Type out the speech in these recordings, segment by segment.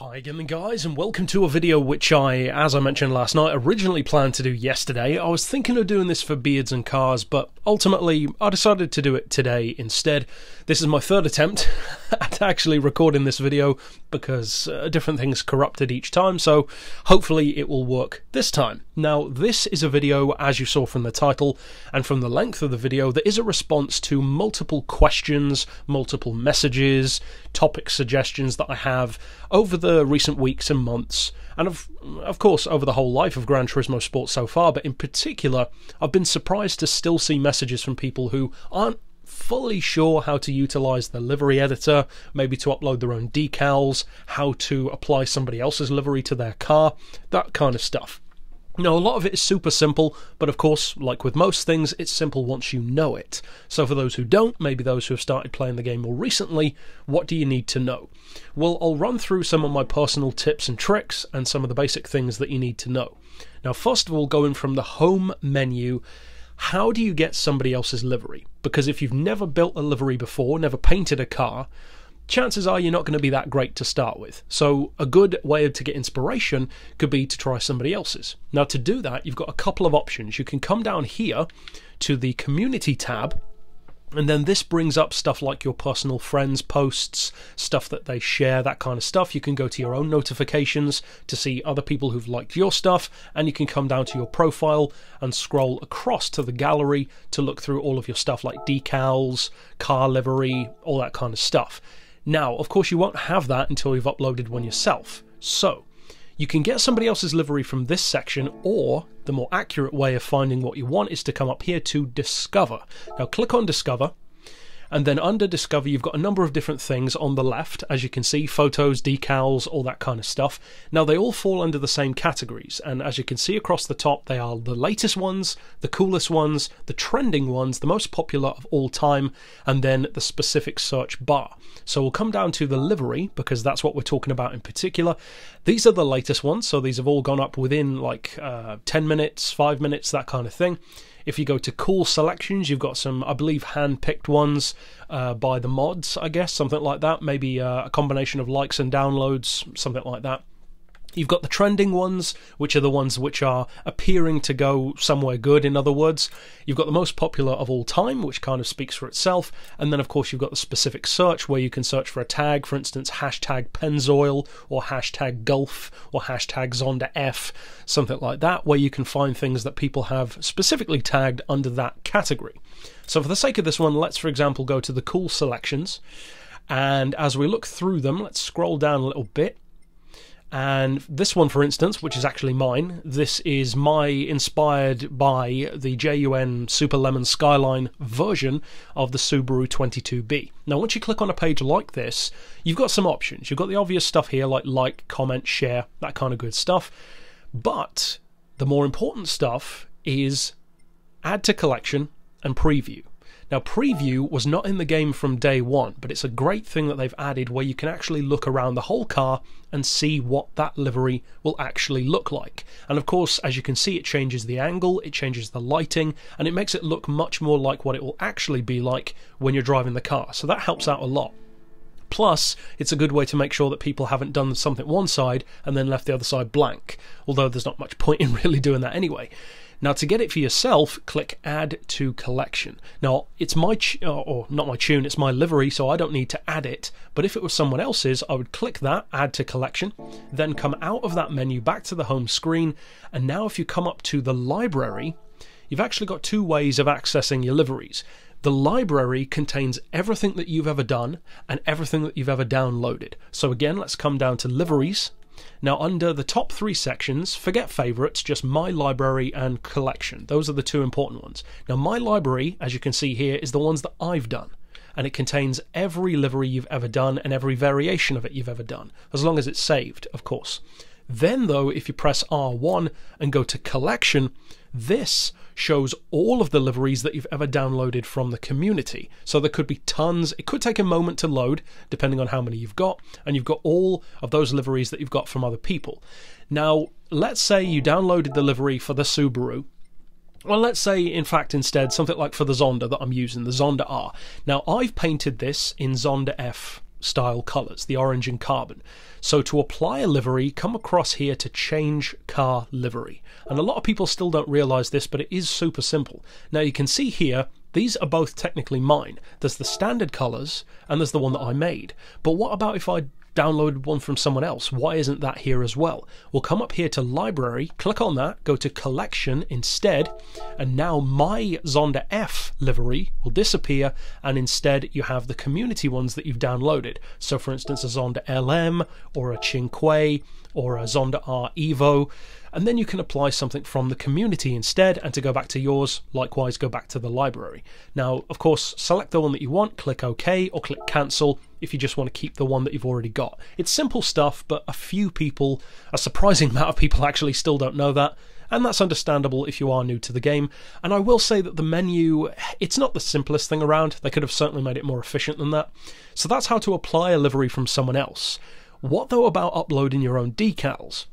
Hi again guys, and welcome to a video which as I mentioned last night, originally planned to do yesterday. I was thinking of doing this for beards and cars, but ultimately I decided to do it today instead. This is my third attempt at actually recording this video because different things corrupted each time, so hopefully it will work this time. Now this is a video, as you saw from the title and from the length of the video, that is a response to multiple questions, multiple messages, topic suggestions that I have over the recent weeks and months, and of course over the whole life of Gran Turismo Sport so far, but in particular I've been surprised to still see messages from people who aren't fully sure how to utilize the livery editor, maybe to upload their own decals, how to apply somebody else's livery to their car, that kind of stuff. Now, a lot of it is super simple, but of course, like with most things, it's simple once you know it. So for those who don't, maybe those who have started playing the game more recently, what do you need to know? Well, I'll run through some of my personal tips and tricks and some of the basic things that you need to know. Now, first of all, going from the home menu, how do you get somebody else's livery? Because if you've never built a livery before, never painted a car, chances are you're not going to be that great to start with. So a good way to get inspiration could be to try somebody else's. Now to do that, you've got a couple of options. You can come down here to the community tab, and then this brings up stuff like your personal friends' posts, stuff that they share, that kind of stuff. You can go to your own notifications to see other people who've liked your stuff, and you can come down to your profile and scroll across to the gallery to look through all of your stuff like decals, car livery, all that kind of stuff. Now, of course, you won't have that until you've uploaded one yourself. So, you can get somebody else's livery from this section, or the more accurate way of finding what you want is to come up here to Discover. Now, click on Discover, and then under Discover, you've got a number of different things on the left, as you can see, photos, decals, all that kind of stuff. Now, they all fall under the same categories, and as you can see across the top, they are the latest ones, the coolest ones, the trending ones, the most popular of all time, and then the specific search bar. So we'll come down to the livery, because that's what we're talking about in particular. These are the latest ones, so these have all gone up within like 10 minutes, 5 minutes, that kind of thing. If you go to cool selections, you've got some, I believe, hand-picked ones by the mods, I guess, something like that. Maybe a combination of likes and downloads, something like that. You've got the trending ones, which are the ones which are appearing to go somewhere good, in other words. You've got the most popular of all time, which kind of speaks for itself. And then, of course, you've got the specific search, where you can search for a tag, for instance, hashtag Pennzoil, or hashtag Gulf, or hashtag ZondaF, something like that, where you can find things that people have specifically tagged under that category. So for the sake of this one, let's, for example, go to the cool selections. And as we look through them, let's scroll down a little bit. And this one, for instance, which is actually mine, this is inspired by the JUN Super Lemon Skyline version of the Subaru 22B. Now, once you click on a page like this, you've got some options. You've got the obvious stuff here, like, comment, share, that kind of good stuff. But the more important stuff is add to collection and preview. Now, preview was not in the game from day one, but it's a great thing that they've added where you can actually look around the whole car and see what that livery will actually look like. And of course, as you can see, it changes the angle, it changes the lighting, and it makes it look much more like what it will actually be like when you're driving the car. So that helps out a lot. Plus, it's a good way to make sure that people haven't done something one side and then left the other side blank, although there's not much point in really doing that anyway. Now, to get it for yourself, click Add to Collection. Now, it's my or not my tune, it's my livery, so I don't need to add it. But if it was someone else's, I would click that, Add to Collection, then come out of that menu back to the home screen. And now if you come up to the library, you've actually got two ways of accessing your liveries. The library contains everything that you've ever done and everything that you've ever downloaded. So again, let's come down to liveries. Now, under the top three sections, forget favorites, just my library and collection. Those are the two important ones. Now, my library, as you can see here, is the ones that I've done. And it contains every livery you've ever done and every variation of it you've ever done, as long as it's saved, of course. Then, though, if you press R1 and go to collection, this shows all of the liveries that you've ever downloaded from the community. So there could be tons. It could take a moment to load, depending on how many you've got, and you've got all of those liveries that you've got from other people. Now, let's say you downloaded the livery for the Subaru. Well, let's say, in fact, instead, something like for the Zonda that I'm using, the Zonda R. Now, I've painted this in ZondaF style colours, the orange and carbon. So to apply a livery, come across here to change car livery. And a lot of people still don't realise this, but it is super simple. Now you can see here, these are both technically mine. There's the standard colours and there's the one that I made. But what about if I downloaded one from someone else? Why isn't that here as well? We'll come up here to library, click on that, go to collection instead, and now my Zonda F livery will disappear, and instead you have the community ones that you've downloaded. So for instance, a Zonda LM or a Cinque or a Zonda R Evo, and then you can apply something from the community instead, and to go back to yours, likewise go back to the library. Now, of course, select the one that you want, click OK or click cancel if you just want to keep the one that you've already got. It's simple stuff, but a surprising amount of people actually still don't know that, and that's understandable if you are new to the game. And I will say that the menu, it's not the simplest thing around. They could have certainly made it more efficient than that. So that's how to apply a livery from someone else. What though about uploading your own decals?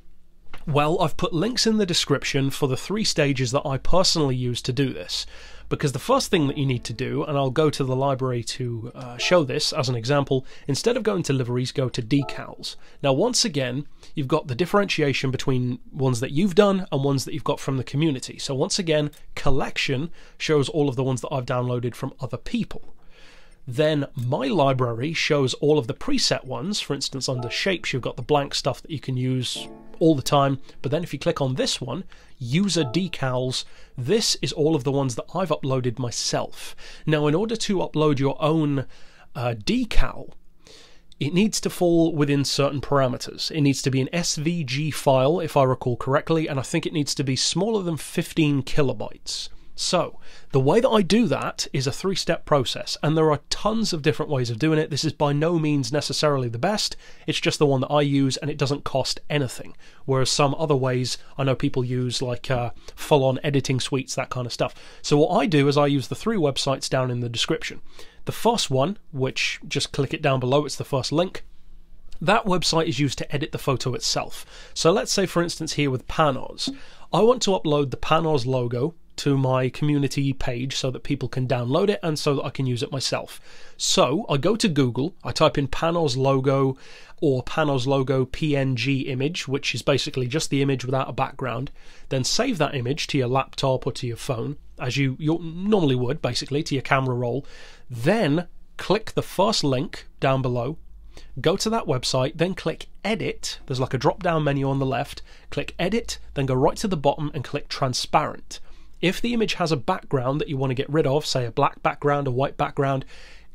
Well, I've put links in the description for the 3 stages that I personally use to do this. Because the first thing that you need to do, and I'll go to the library to show this as an example, instead of going to liveries, go to decals. Now once again, you've got the differentiation between ones that you've done and ones that you've got from the community. So once again, collection shows all of the ones that I've downloaded from other people. Then my library shows all of the preset ones. For instance, under shapes, you've got the blank stuff that you can use all the time. But then if you click on this one, user decals, this is all of the ones that I've uploaded myself. Now, in order to upload your own decal, it needs to fall within certain parameters. It needs to be an SVG file, if I recall correctly, and I think it needs to be smaller than 15 kilobytes. So, the way that I do that is a 3-step process, and there are tons of different ways of doing it. This is by no means necessarily the best, it's just the one that I use, and it doesn't cost anything. Whereas some other ways I know people use, like full-on editing suites, that kind of stuff. So what I do is I use the 3 websites down in the description. The first one, which just click it down below, it's the first link. That website is used to edit the photo itself. So let's say, for instance, here with Panos, I want to upload the Panos logo to my community page so that people can download it and so that I can use it myself. So I go to Google, I type in Panos logo or Panos logo PNG image, which is basically just the image without a background, then save that image to your laptop or to your phone, as you normally would, basically, to your camera roll. Then click the first link down below, go to that website, then click edit. There's like a drop down menu on the left, click edit, then go right to the bottom and click transparent. If the image has a background that you want to get rid of, say a black background, a white background,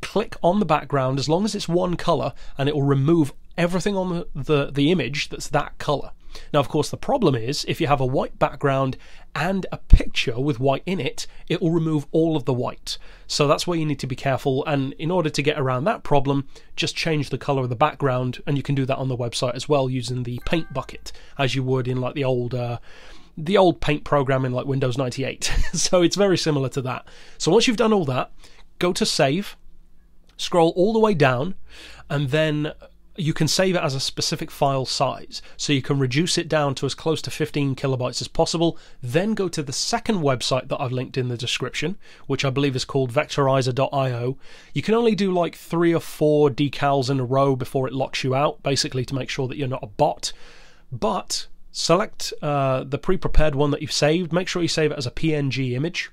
click on the background as long as it's one colour, and it will remove everything on the image that's that colour. Now, of course, the problem is if you have a white background and a picture with white in it, it will remove all of the white. So that's where you need to be careful, and in order to get around that problem, just change the colour of the background, and you can do that on the website as well using the paint bucket, as you would in like the old paint program in like Windows 98. So it's very similar to that. So once you've done all that, go to save, scroll all the way down, and then you can save it as a specific file size. So you can reduce it down to as close to 15 kilobytes as possible. Then go to the second website that I've linked in the description, which I believe is called vectorizer.io. You can only do like 3 or 4 decals in a row before it locks you out, basically to make sure that you're not a bot. But select the pre-prepared one that you've saved. Make sure you save it as a PNG image,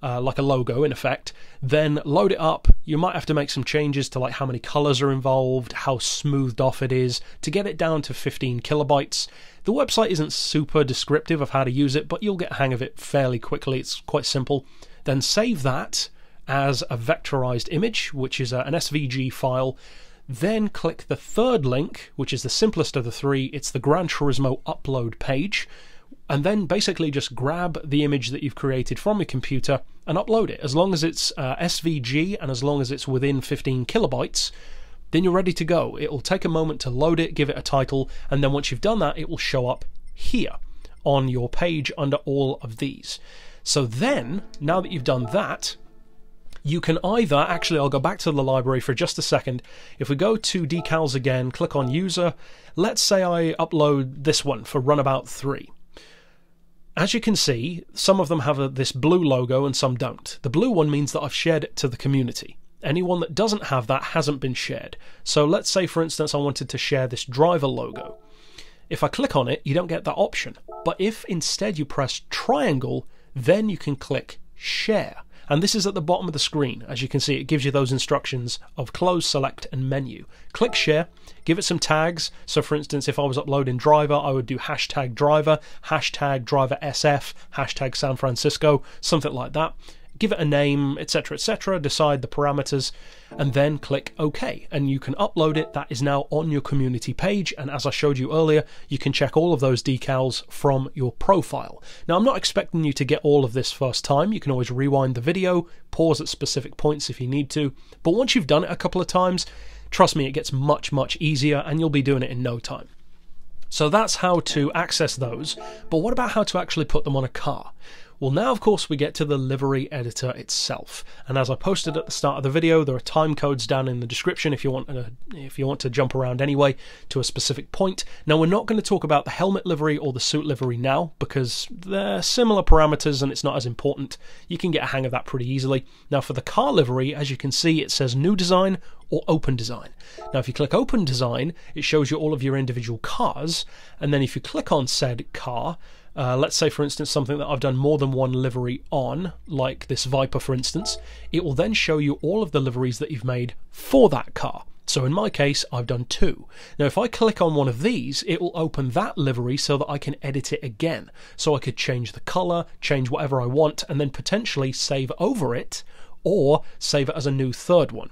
like a logo in effect. Then load it up. You might have to make some changes to like how many colors are involved, how smoothed off it is, to get it down to 15 kilobytes. The website isn't super descriptive of how to use it, but you'll get a hang of it fairly quickly. It's quite simple. Then save that as a vectorized image, which is an SVG file. Then click the third link, which is the simplest of the 3. It's the Gran Turismo upload page. And then basically just grab the image that you've created from your computer and upload it. As long as it's SVG and as long as it's within 15 kilobytes, then you're ready to go. It will take a moment to load it, give it a title, and then once you've done that, it will show up here on your page under all of these. So then, now that you've done that, you can either, actually I'll go back to the library for just a second. If we go to decals again, click on user, let's say I upload this one for Runabout 3. As you can see, some of them have this blue logo and some don't. The blue one means that I've shared it to the community. Anyone that doesn't have that hasn't been shared. So let's say, for instance, I wanted to share this driver logo. If I click on it, you don't get that option. But if instead you press triangle, then you can click share. And this is at the bottom of the screen. As you can see, it gives you those instructions of close, select, and menu. Click share, give it some tags. So for instance, if I was uploading driver, I would do hashtag driver SF, hashtag San Francisco, something like that. Give it a name, etc., etc., decide the parameters, and then click OK. And you can upload it. That is now on your community page, and as I showed you earlier, you can check all of those decals from your profile. Now, I'm not expecting you to get all of this first time. You can always rewind the video, pause at specific points if you need to, but once you've done it a couple of times, trust me, it gets much, much easier, and you'll be doing it in no time. So that's how to access those, but what about how to actually put them on a car? Well, now, of course, we get to the livery editor itself. And as I posted at the start of the video, there are time codes down in the description if you want to jump around anyway to a specific point. Now, we're not going to talk about the helmet livery or the suit livery now because they're similar parameters and it's not as important. You can get a hang of that pretty easily. Now, for the car livery, as you can see, it says New Design or Open Design. Now, if you click Open Design, it shows you all of your individual cars. And then if you click on said car, let's say, for instance, something that I've done more than one livery on, like this Viper, for instance, it will then show you all of the liveries that you've made for that car. So in my case, I've done 2. Now, if I click on one of these, it will open that livery so that I can edit it again. So I could change the colour, change whatever I want, and then potentially save over it, or save it as a new third one.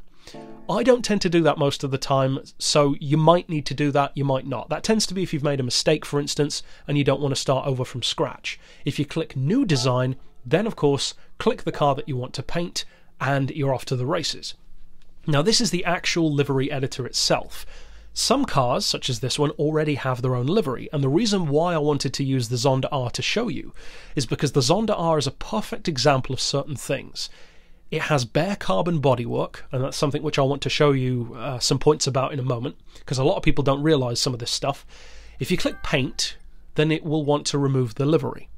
I don't tend to do that most of the time, so you might need to do that, you might not. That tends to be if you've made a mistake, for instance, and you don't want to start over from scratch. If you click New Design, then of course, click the car that you want to paint, and you're off to the races. Now, this is the actual livery editor itself. Some cars, such as this one, already have their own livery, and the reason why I wanted to use the Zonda R to show you is because the Zonda R is a perfect example of certain things. It has bare carbon bodywork, and that's something which I want to show you some points about in a moment, because a lot of people don't realise some of this stuff. If you click Paint, then it will want to remove the livery.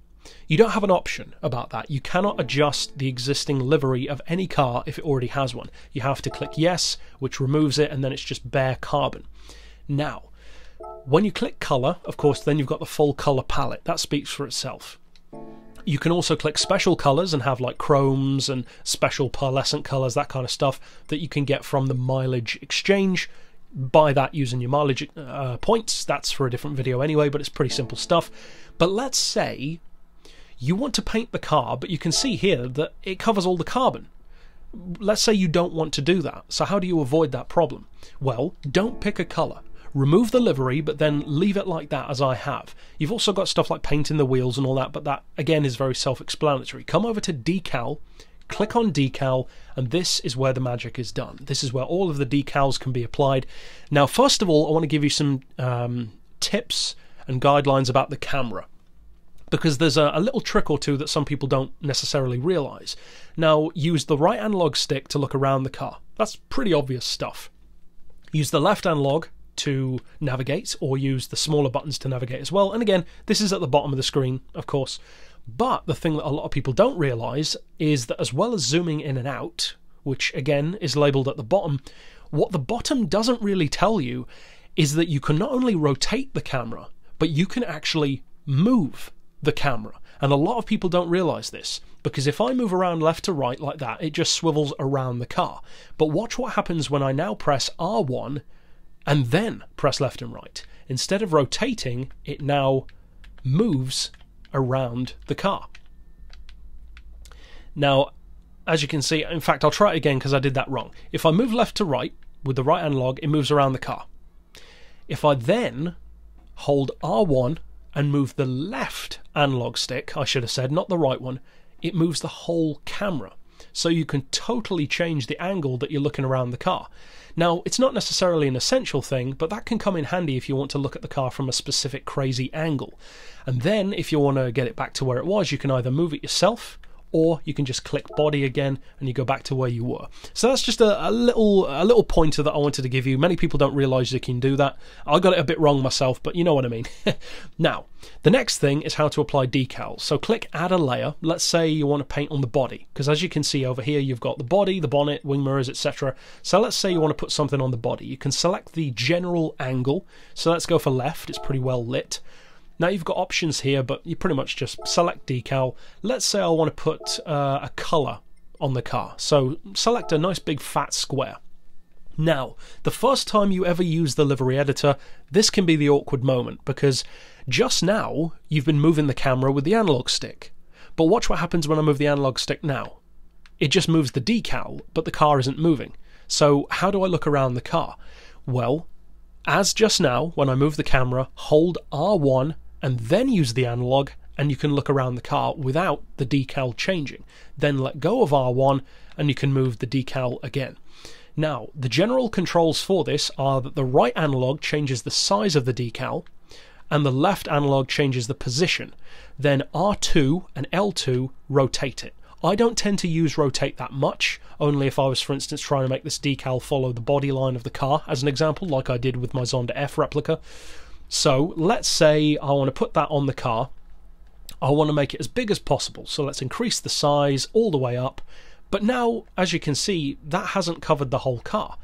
You don't have an option about that. You cannot adjust the existing livery of any car if it already has one. You have to click Yes, which removes it, and then it's just bare carbon. Now, when you click Colour, of course, then you've got the full colour palette. That speaks for itself. You can also click special colours and have like chromes and special pearlescent colours, that kind of stuff that you can get from the mileage exchange. Buy that using your mileage points. That's for a different video anyway, but it's pretty simple stuff. But let's say you want to paint the car, but you can see here that it covers all the carbon. Let's say you don't want to do that. So how do you avoid that problem? Well, don't pick a colour. Remove the livery, but then leave it like that as I have. You've also got stuff like painting the wheels and all that, but that, again, is very self-explanatory. Come over to Decal, click on Decal, and this is where the magic is done. This is where all of the decals can be applied. Now, first of all, I want to give you some tips and guidelines about the camera, because there's a little trick or two that some people don't necessarily realise. Now, use the right analog stick to look around the car. That's pretty obvious stuff. Use the left analog to navigate, or use the smaller buttons to navigate as well. And again, this is at the bottom of the screen, of course. But the thing that a lot of people don't realise is that as well as zooming in and out, which again is labelled at the bottom, what the bottom doesn't really tell you is that you can not only rotate the camera, but you can actually move the camera. And a lot of people don't realise this, because if I move around left to right like that, it just swivels around the car. But watch what happens when I now press R1 and then press left and right. Instead of rotating, it now moves around the car. Now, as you can see, in fact, I'll try it again because I did that wrong. If I move left to right with the right analog, it moves around the car. If I then hold R1 and move the left analog stick, I should have said, not the right one, it moves the whole camera. So you can totally change the angle that you're looking around the car. Now, it's not necessarily an essential thing, but that can come in handy if you want to look at the car from a specific crazy angle. And then, if you want to get it back to where it was, you can either move it yourself, or you can just click body again and you go back to where you were. So that's just a little pointer that I wanted to give you. Many people don't realise you can do that. I got it a bit wrong myself, but you know what I mean. Now, the next thing is how to apply decals. So click add a layer. Let's say you want to paint on the body, because as you can see over here, you've got the body, the bonnet, wing mirrors, etc. So let's say you want to put something on the body. You can select the general angle. So let's go for left. It's pretty well lit. Now you've got options here, but you pretty much just select decal. Let's say I want to put a colour on the car. So select a nice big fat square. Now, the first time you ever use the livery editor, this can be the awkward moment, because just now you've been moving the camera with the analog stick. But watch what happens when I move the analog stick now. It just moves the decal, but the car isn't moving. So how do I look around the car? Well, as just now, when I move the camera, hold R1 and then use the analog, and you can look around the car without the decal changing. Then let go of R1 and you can move the decal again. Now, the general controls for this are that the right analog changes the size of the decal and the left analog changes the position. Then R2 and L2 rotate it. I don't tend to use rotate that much, only if I was, for instance, trying to make this decal follow the body line of the car, as an example, like I did with my Zonda F replica. So let's say I want to put that on the car. I want to make it as big as possible. So let's increase the size all the way up. But now, as you can see, that hasn't covered the whole car.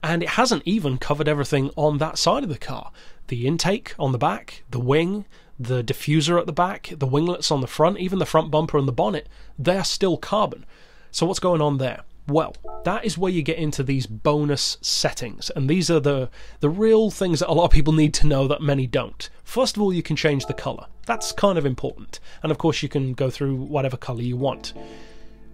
And it hasn't even covered everything on that side of the car. The intake on the back, the wing, the diffuser at the back, the winglets on the front, even the front bumper and the bonnet, they're still carbon. So what's going on there? Well, that is where you get into these bonus settings, and these are the real things that a lot of people need to know that many don't. First of all, you can change the colour. That's kind of important, and of course you can go through whatever colour you want.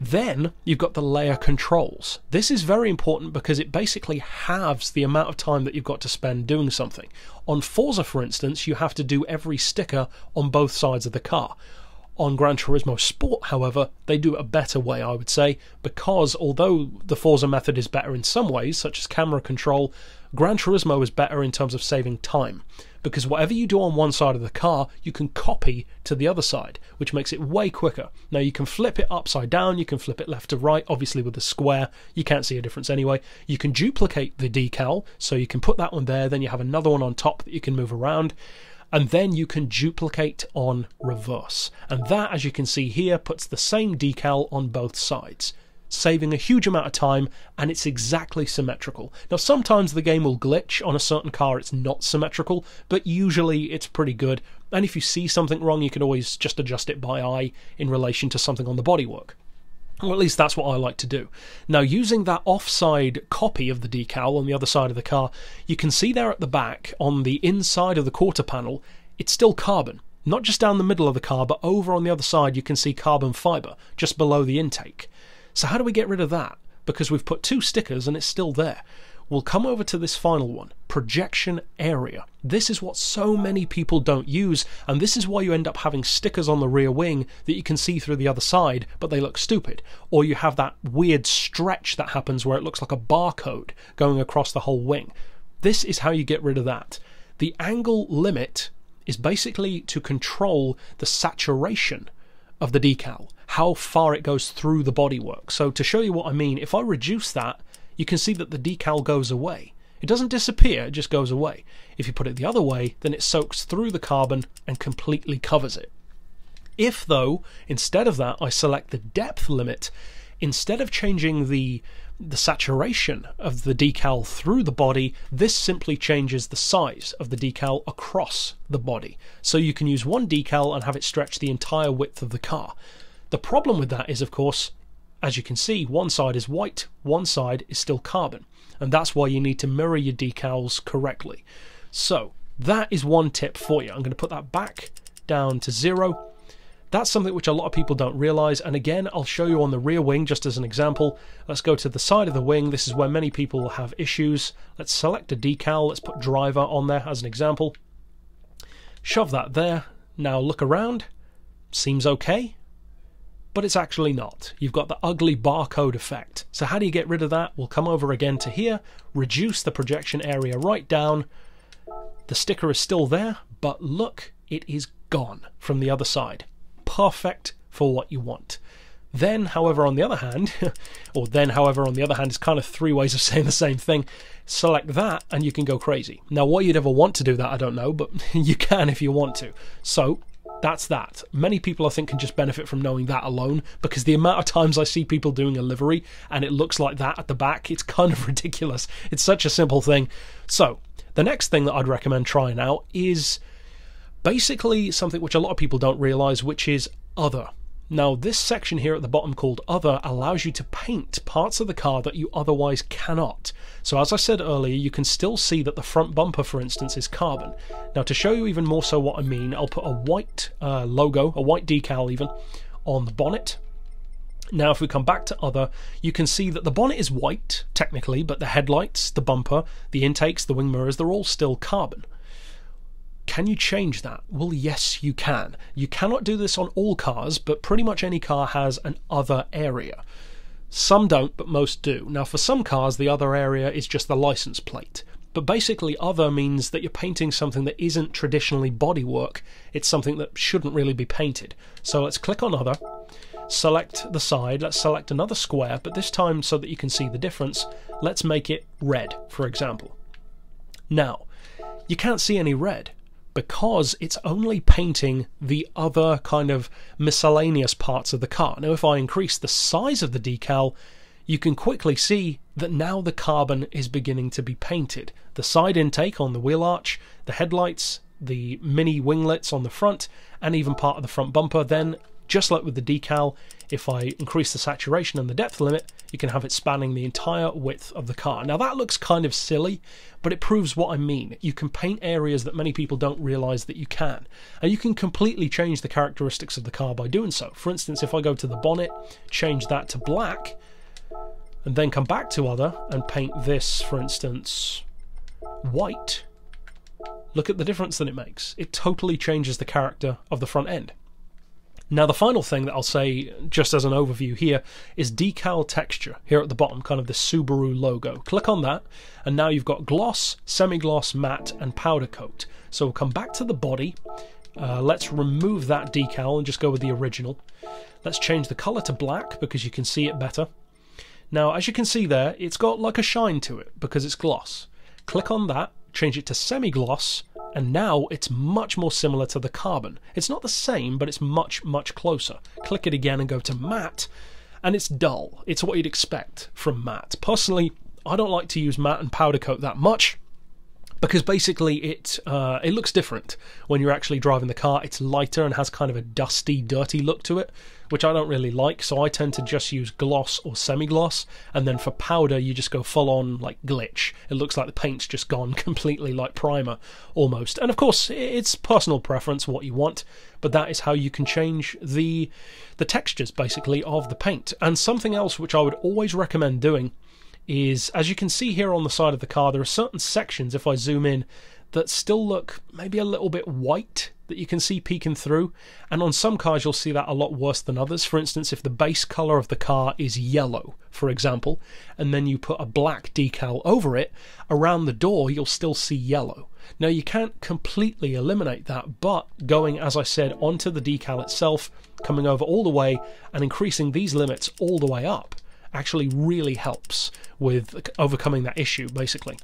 Then you've got the layer controls. This is very important because it basically halves the amount of time that you've got to spend doing something. On Forza, for instance, you have to do every sticker on both sides of the car. On Gran Turismo Sport, however, they do it a better way, I would say, because although the Forza method is better in some ways, such as camera control, Gran Turismo is better in terms of saving time. Because whatever you do on one side of the car, you can copy to the other side, which makes it way quicker. Now you can flip it upside down, you can flip it left to right, obviously with the square, you can't see a difference anyway. You can duplicate the decal, so you can put that one there, then you have another one on top that you can move around. And then you can duplicate on reverse. And that, as you can see here, puts the same decal on both sides, saving a huge amount of time, and it's exactly symmetrical. Now, sometimes the game will glitch. On a certain car it's not symmetrical, but usually it's pretty good. And if you see something wrong, you can always just adjust it by eye in relation to something on the bodywork. Or at least that's what I like to do. Now, using that offside copy of the decal on the other side of the car, you can see there at the back, on the inside of the quarter panel, it's still carbon. Not just down the middle of the car, but over on the other side you can see carbon fibre, just below the intake. So how do we get rid of that? Because we've put two stickers and it's still there. We'll come over to this final one, projection area. This is what so many people don't use, and this is why you end up having stickers on the rear wing that you can see through the other side, but they look stupid. Or you have that weird stretch that happens where it looks like a barcode going across the whole wing. This is how you get rid of that. The angle limit is basically to control the saturation of the decal, how far it goes through the bodywork. So to show you what I mean, if I reduce that, you can see that the decal goes away. It doesn't disappear, it just goes away. If you put it the other way, then it soaks through the carbon and completely covers it. If, though, instead of that, I select the depth limit, instead of changing the saturation of the decal through the body, this simply changes the size of the decal across the body. So you can use one decal and have it stretch the entire width of the car. The problem with that is, of course, as you can see, one side is white, one side is still carbon. And that's why you need to mirror your decals correctly. So that is one tip for you. I'm going to put that back down to 0. That's something which a lot of people don't realise, and again I'll show you on the rear wing just as an example. Let's go to the side of the wing. This is where many people have issues. Let's select a decal, let's put driver on there as an example. Shove that there. Now look around. Seems okay, but it's actually not. You've got the ugly barcode effect. So how do you get rid of that? We'll come over again to here, reduce the projection area right down. The sticker is still there, but look, it is gone from the other side. Perfect for what you want. Then, however, on the other hand, or then, however, on the other hand, is kind of three ways of saying the same thing. Select that and you can go crazy. Now, why you'd ever want to do that, I don't know, but you can if you want to. So, that's that. Many people, I think, can just benefit from knowing that alone, because the amount of times I see people doing a livery and it looks like that at the back, it's kind of ridiculous. It's such a simple thing. So, the next thing that I'd recommend trying out is basically something which a lot of people don't realise, which is Other. Now, this section here at the bottom called Other allows you to paint parts of the car that you otherwise cannot. So as I said earlier, you can still see that the front bumper, for instance, is carbon. Now, to show you even more so what I mean, I'll put a white logo, a white decal even, on the bonnet. Now, if we come back to Other, you can see that the bonnet is white, technically, but the headlights, the bumper, the intakes, the wing mirrors, they're all still carbon. Can you change that? Well, yes, you can. You cannot do this on all cars, but pretty much any car has an Other area. Some don't, but most do. Now, for some cars, the Other area is just the license plate. But basically, Other means that you're painting something that isn't traditionally bodywork. It's something that shouldn't really be painted. So let's click on Other, select the side, let's select another square, but this time, so that you can see the difference, let's make it red, for example. Now, you can't see any red, because it's only painting the other kind of miscellaneous parts of the car. Now, if I increase the size of the decal, you can quickly see that now the carbon is beginning to be painted. The side intake on the wheel arch, the headlights, the mini winglets on the front, and even part of the front bumper. Then, just like with the decal, if I increase the saturation and the depth limit, you can have it spanning the entire width of the car. Now, that looks kind of silly, but it proves what I mean. You can paint areas that many people don't realise that you can. And you can completely change the characteristics of the car by doing so. For instance, if I go to the bonnet, change that to black, and then come back to Other and paint this, for instance, white, look at the difference that it makes. It totally changes the character of the front end. Now, the final thing that I'll say, just as an overview here, is decal texture here at the bottom, kind of the Subaru logo. Click on that, and now you've got gloss, semi-gloss, matte, and powder coat. So we'll come back to the body. Let's remove that decal and just go with the original. Let's change the colour to black because you can see it better. Now, as you can see there, it's got like a shine to it because it's gloss. Click on that, change it to semi-gloss, and now it's much more similar to the carbon. It's not the same, but it's much, much closer. Click it again and go to matte, and it's dull. It's what you'd expect from matte. Personally, I don't like to use matte and powder coat that much, because basically it looks different when you're actually driving the car. It's lighter and has kind of a dusty, dirty look to it, which I don't really like, so I tend to just use gloss or semi-gloss, and then for powder you just go full-on like glitch. It looks like the paint's just gone completely like primer, almost. And of course, it's personal preference what you want, but that is how you can change the textures, basically, of the paint. And something else which I would always recommend doing is, as you can see here on the side of the car, there are certain sections, if I zoom in, that still look maybe a little bit white, that you can see peeking through, and on some cars you'll see that a lot worse than others. For instance, if the base colour of the car is yellow, for example, and then you put a black decal over it, around the door you'll still see yellow. Now, you can't completely eliminate that, but going, as I said, onto the decal itself, coming over all the way and increasing these limits all the way up actually really helps with overcoming that issue, basically.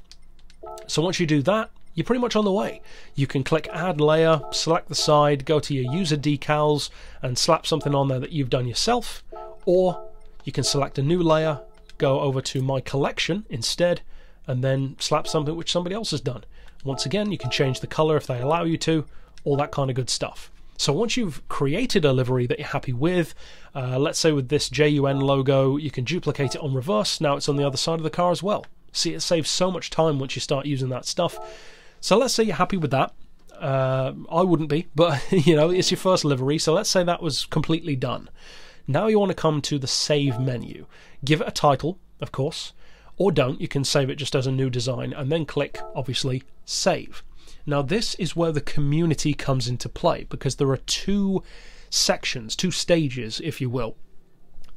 So once you do that, you're pretty much on the way. You can click Add Layer, select the side, go to your user decals and slap something on there that you've done yourself, or you can select a new layer, go over to My Collection instead, and then slap something which somebody else has done. Once again, you can change the colour if they allow you to, all that kind of good stuff. So once you've created a livery that you're happy with, let's say with this JUN logo, you can duplicate it on reverse. Now it's on the other side of the car as well. See, it saves so much time once you start using that stuff. So let's say you're happy with that. I wouldn't be, but you know, it's your first livery, so let's say that was completely done. Now you want to come to the Save menu. Give it a title, of course, or don't. You can save it just as a new design, and then click, obviously, Save. Now this is where the community comes into play, because there are two sections, two stages, if you will.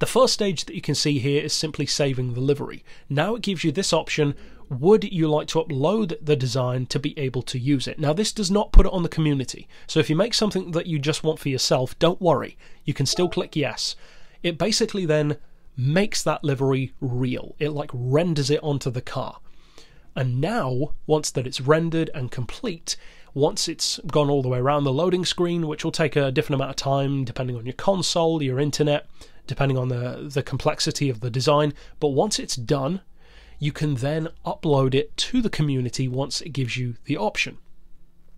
The first stage that you can see here is simply saving the livery. Now it gives you this option: would you like to upload the design to be able to use it? Now this does not put it on the community, so if you make something that you just want for yourself, don't worry, you can still click yes. it basically then makes that livery real. It like renders it onto the car. And now, once that it's rendered and complete, once it's gone all the way around the loading screen, which will take a different amount of time depending on your console, your internet, depending on the complexity of the design, but once it's done, you can then upload it to the community once it gives you the option.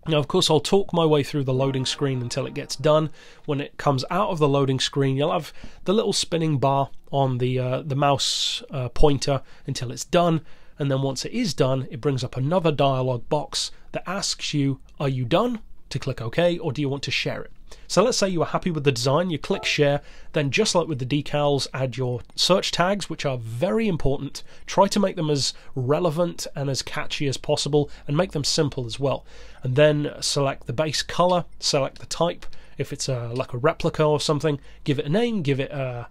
Now, of course, I'll talk my way through the loading screen until it gets done. When it comes out of the loading screen, you'll have the little spinning bar on the mouse pointer until it's done. And then once it is done, it brings up another dialog box that asks you, are you done? To click OK, or do you want to share it? So let's say you are happy with the design, you click share, then just like with the decals, add your search tags, which are very important. Try to make them as relevant and as catchy as possible, and make them simple as well. And then select the base color, select the type. If it's like a replica or something, give it a name, give it a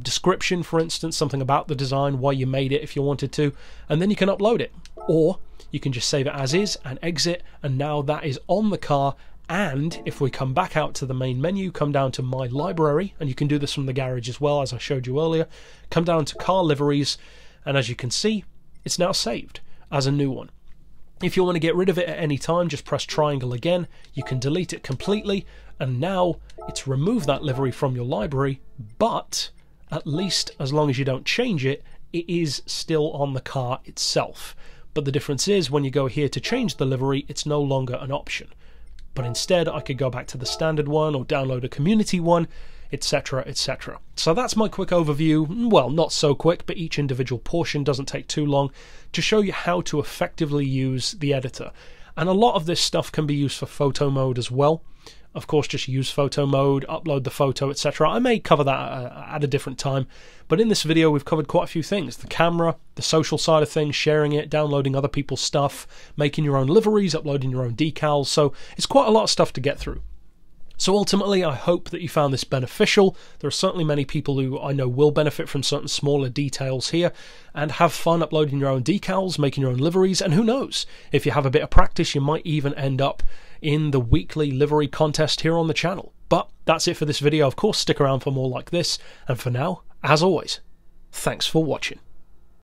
description, for instance, something about the design, why you made it if you wanted to, and then you can upload it. Or you can just save it as is and exit, and now that is on the car. And if we come back out to the main menu, come down to My Library, and you can do this from the garage as well, as I showed you earlier, come down to Car Liveries, and as you can see, it's now saved as a new one. If you want to get rid of it at any time, just press triangle again, you can delete it completely, and now it's removed that livery from your library, but at least as long as you don't change it, it is still on the car itself. But the difference is, when you go here to change the livery, it's no longer an option. But instead, I could go back to the standard one or download a community one, etc, etc. So that's my quick overview, well, not so quick, but each individual portion doesn't take too long, to show you how to effectively use the editor. And a lot of this stuff can be used for photo mode as well. Of course, just use photo mode, upload the photo, etc. I may cover that at a different time, but in this video we've covered quite a few things. The camera, the social side of things, sharing it, downloading other people's stuff, making your own liveries, uploading your own decals, so it's quite a lot of stuff to get through. So ultimately, I hope that you found this beneficial. There are certainly many people who I know will benefit from certain smaller details here and have fun uploading your own decals, making your own liveries, and who knows, if you have a bit of practice, you might even end up in the weekly livery contest here on the channel. But that's it for this video. Of course, stick around for more like this, and for now, as always, thanks for watching.